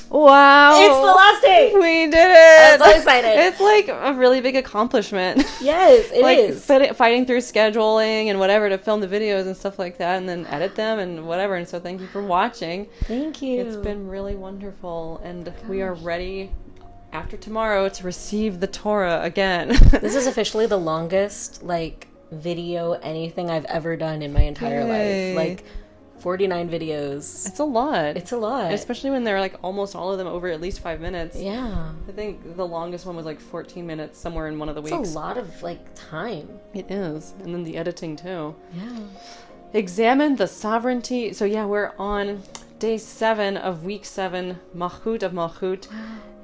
Wow. It's the last day. We did it. I'm so excited. It's like a really big accomplishment. Yes, it is. Fighting through scheduling and whatever to film the videos and stuff like that and then edit them and whatever. And so thank you for watching. Thank you. It's been really wonderful. And we are ready after tomorrow to receive the Torah again. This is officially the longest, video anything I've ever done in my entire life. 49 videos. It's a lot. It's a lot. Especially when they're almost all of them over at least 5 minutes. Yeah. I think the longest one was 14 minutes somewhere in one of the weeks. It's a lot of time. It is. And then the editing too. Yeah. Examine the sovereignty. So yeah, we're on day 7 of week 7, Malchut of Malchut.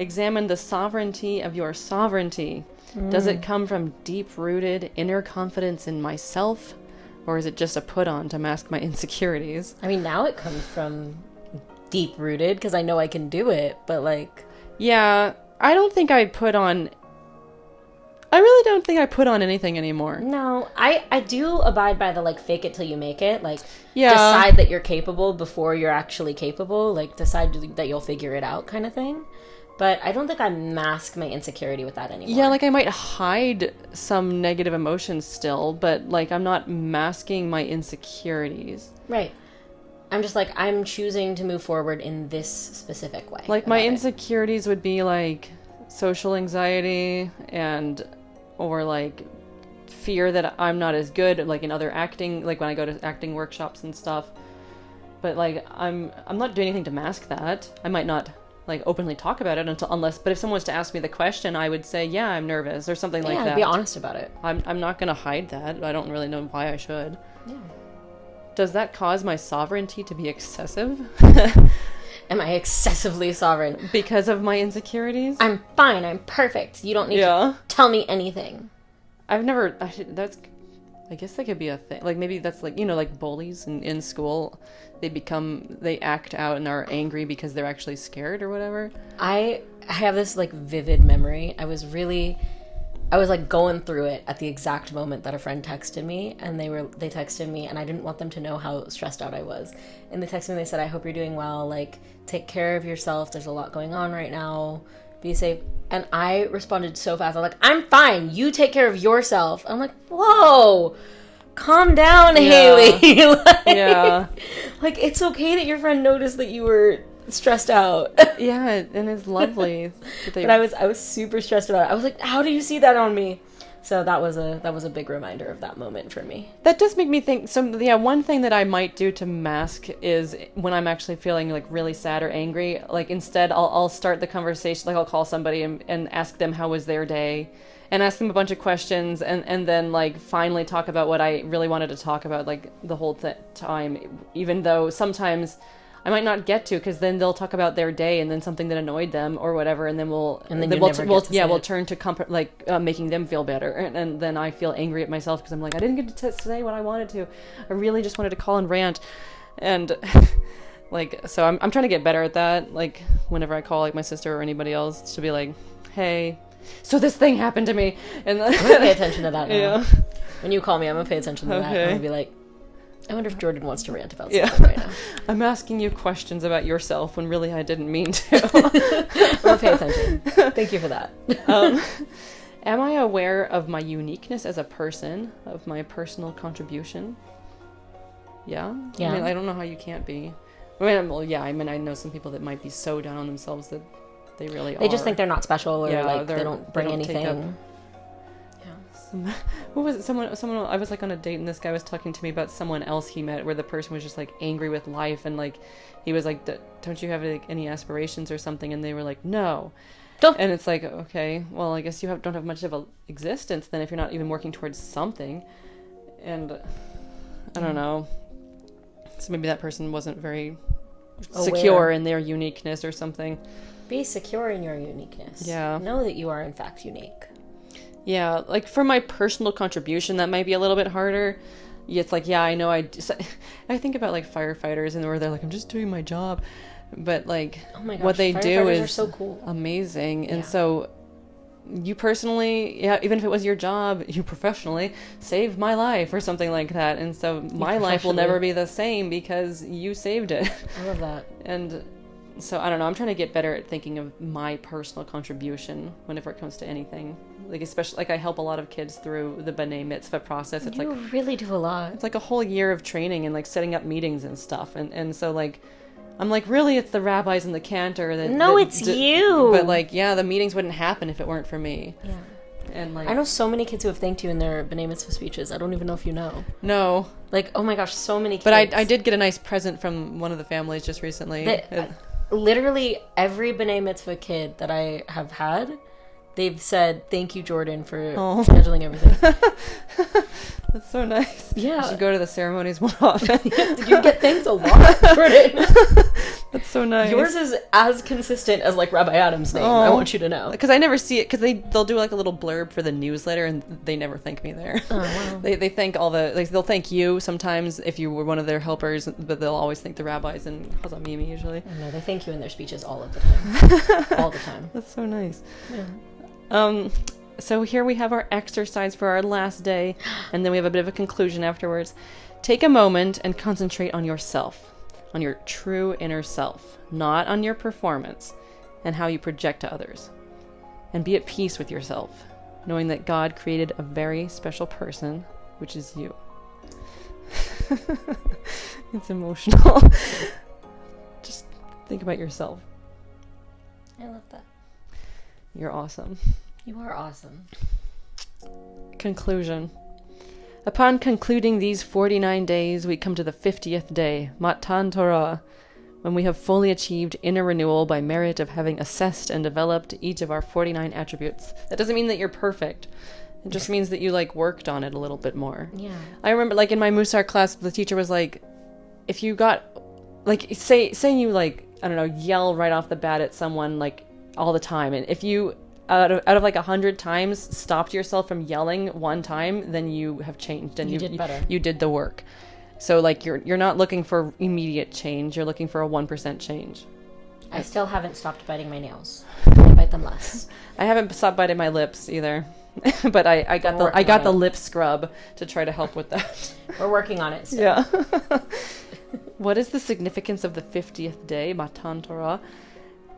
Examine the sovereignty of your sovereignty. Does it come from deep-rooted inner confidence in myself? Or is it just a put-on to mask my insecurities? I mean, now it comes from deep-rooted because I know I can do it, but Yeah, I don't think I really don't think I put on anything anymore. No, I do abide by the fake it till you make it. Yeah. Decide that you're capable before you're actually capable. Decide that you'll figure it out kind of thing. But I don't think I mask my insecurity with that anymore. Yeah, I might hide some negative emotions still, but I'm not masking my insecurities. Right. I'm just I'm choosing to move forward in this specific way. My insecurities would be social anxiety or fear that I'm not as good in other acting, when I go to acting workshops and stuff. But I'm not doing anything to mask that. I might not openly talk about it but if someone was to ask me the question, I would say, yeah, I'm nervous or something like that. Yeah, be honest about it. I'm not going to hide that. I don't really know why I should. Yeah. Does that cause my sovereignty to be excessive? Am I excessively sovereign? Because of my insecurities? I'm fine. I'm perfect. You don't need to tell me anything. I guess that could be a thing. Maybe that's bullies in school. They act out and are angry because they're actually scared or whatever. I have this vivid memory. I was going through it at the exact moment that a friend texted me, and they texted me, and I didn't want them to know how stressed out I was. And they texted me, they said, I hope you're doing well, take care of yourself, there's a lot going on right now, be safe. And I responded so fast. I'm I'm fine, you take care of yourself. I'm whoa, calm down, Hayley. Yeah. It's okay that your friend noticed that you were stressed out. Yeah, and it's lovely. But I was super stressed about it. I was how do you see that on me? So that was a big reminder of that moment for me. That does make me think. One thing that I might do to mask is when I'm actually feeling really sad or angry. Instead, I'll start the conversation. I'll call somebody and ask them how was their day, and ask them a bunch of questions, and then finally talk about what I really wanted to talk about the whole time. Even though sometimes I might not get to, because then they'll talk about their day and then something that annoyed them or whatever, and then we'll turn to making them feel better, and then I feel angry at myself because I'm I didn't get to say what I wanted to. I really just wanted to call and rant, and so I'm trying to get better at that. Whenever I call my sister or anybody else to be hey, so this thing happened to me, and I'm gonna pay attention to that now. Yeah. When you call me, I'm gonna pay attention to that. I'm gonna be I wonder if Jordan wants to rant about something right now. I'm asking you questions about yourself when really I didn't mean to. Well, pay attention. Thank you for that. Am I aware of my uniqueness as a person, of my personal contribution? Yeah? Yeah. I don't know how you can't be. I know some people that might be so down on themselves that they really are. They just think they're not special, or they don't bring anything. Who was it? Someone I was on a date, and this guy was talking to me about someone else he met where the person was just angry with life, and he was don't you have any aspirations or something? And they were no. And it's okay, well, I guess you don't have much of a existence then if you're not even working towards something. And I don't know, so maybe that person wasn't very secure in their uniqueness or something. Be secure in your uniqueness. Yeah. Know that you are in fact unique. Yeah, for my personal contribution, that might be a little bit harder. It's I know I think about firefighters, and where they're I'm just doing my job, but oh my gosh, what they do is so cool. Amazing. And so you personally, even if it was your job, you professionally saved my life or something like that, and so my life will never be the same because you saved it. I love that. And So I don't know. I'm trying to get better at thinking of my personal contribution whenever it comes to anything. Like especially like I help a lot of kids through the B'nai Mitzvah process. It's You really do a lot. it's like a whole year of training and like setting up meetings and stuff. And so like I'm like, really, it's the rabbis and the cantor that it's you. But like, yeah, the meetings wouldn't happen if it weren't for me. Yeah. And like I know so many kids who have thanked you in their B'nai Mitzvah speeches. I don't even know if you know. No. Like, oh my gosh, so many kids. But I did get a nice present from one of the families just recently. Literally every B'nai Mitzvah kid that I have had, they've said, thank you, Jordan, for scheduling everything. That's so nice. Yeah. You should go to the ceremonies more often. Did you get thanked a lot, Jordan? That's so nice. Yours is as consistent as like Rabbi Adam's name. I want you to know. Because I never see it, because they'll do like a little blurb for the newsletter and they never thank me there. Oh, wow. They thank they'll thank you sometimes if you were one of their helpers, but they'll always thank the rabbis and Hazamimi usually. Oh, no, they thank you in their speeches all of the time. All the time. That's so nice. Yeah. So here we have our exercise for our last day, and then we have a bit of a conclusion afterwards. Take a moment and concentrate on yourself, on your true inner self, not on your performance and how you project to others. And be at peace with yourself, knowing that God created a very special person, which is you. It's emotional. Just think about yourself. I love that. You're awesome. You are awesome. Conclusion. Upon concluding these 49 days, we come to the 50th day, Matan Torah, when we have fully achieved inner renewal by merit of having assessed and developed each of our 49 attributes. That doesn't mean that you're perfect. It just means that you like worked on it a little bit more. Yeah. I remember like in my Musar class, the teacher was like, if you got, like, say you like, I don't know, yell right off the bat at someone like all the time, and if you out of like 100 times stopped yourself from yelling one time, then you have changed and you did better. You did the work. So like you're not looking for immediate change, you're looking for a 1% change. I still haven't stopped biting my nails. I bite them less. I haven't stopped biting my lips either. But I got the lip scrub to try to help with that. We're working on it still. Yeah. What is the significance of the 50th day, Matan Torah?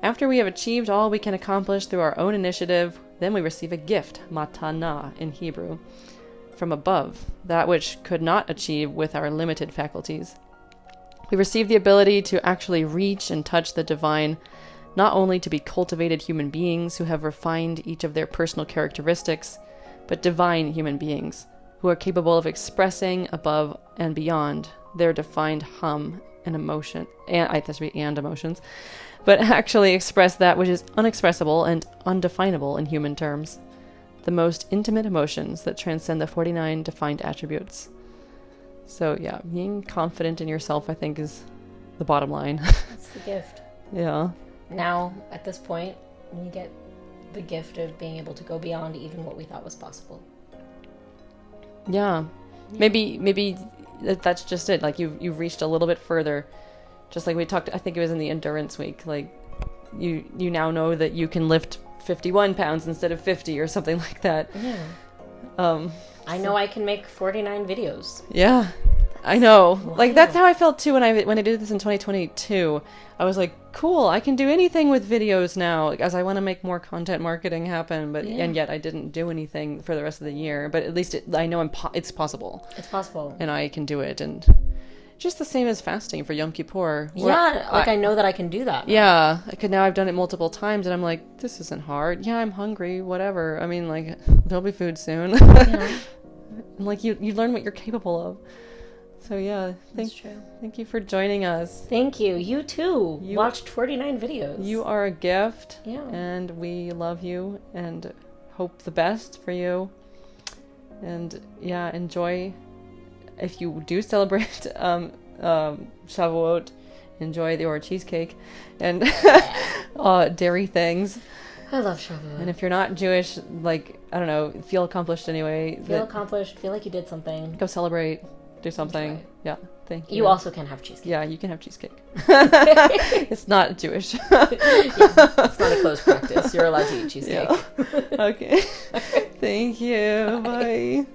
After we have achieved all we can accomplish through our own initiative, then we receive a gift, matana in Hebrew, from above, that which could not achieve with our limited faculties. We receive the ability to actually reach and touch the divine, not only to be cultivated human beings who have refined each of their personal characteristics, but divine human beings who are capable of expressing above and beyond their defined hum and emotion, and emotions, but actually express that which is unexpressible and undefinable in human terms, the most intimate emotions that transcend the 49 defined attributes. So yeah, being confident in yourself, I think, is the bottom line. That's the gift. Yeah. Now, at this point, we get the gift of being able to go beyond even what we thought was possible. Yeah. Maybe that's just it. Like you've reached a little bit further. Just like we talked, I think it was in the endurance week, like you now know that you can lift 51 pounds instead of 50 or something like that. Yeah. I know I can make 49 videos. Yeah. I know. Wow. Like that's how I felt too when I did this in 2022. I was like, cool, I can do anything with videos now, as I want to make more content marketing happen, and yet I didn't do anything for the rest of the year, but at least I know it's possible. It's possible. And I can do it, and just the same as fasting for Yom Kippur. Yeah, I know that I can do that. Yeah, now I've done it multiple times, and I'm like, this isn't hard. Yeah, I'm hungry, whatever. I mean, like, there'll be food soon. Yeah. And like, you learn what you're capable of. So yeah, thank you for joining us. Thank you. You too watched 49 videos. You are a gift. Yeah. And we love you and hope the best for you. And yeah, enjoy. If you do celebrate Shavuot, enjoy your cheesecake and dairy things. I love Shavuot. And if you're not Jewish, like, I don't know, feel accomplished anyway. Feel accomplished. Feel like you did something. Go celebrate. Do something. Yeah, thank you. You also can have cheesecake. Yeah, you can have cheesecake. It's not Jewish. Yeah, it's not a closed practice. You're allowed to eat cheesecake. Yeah. Okay. Thank you. Bye.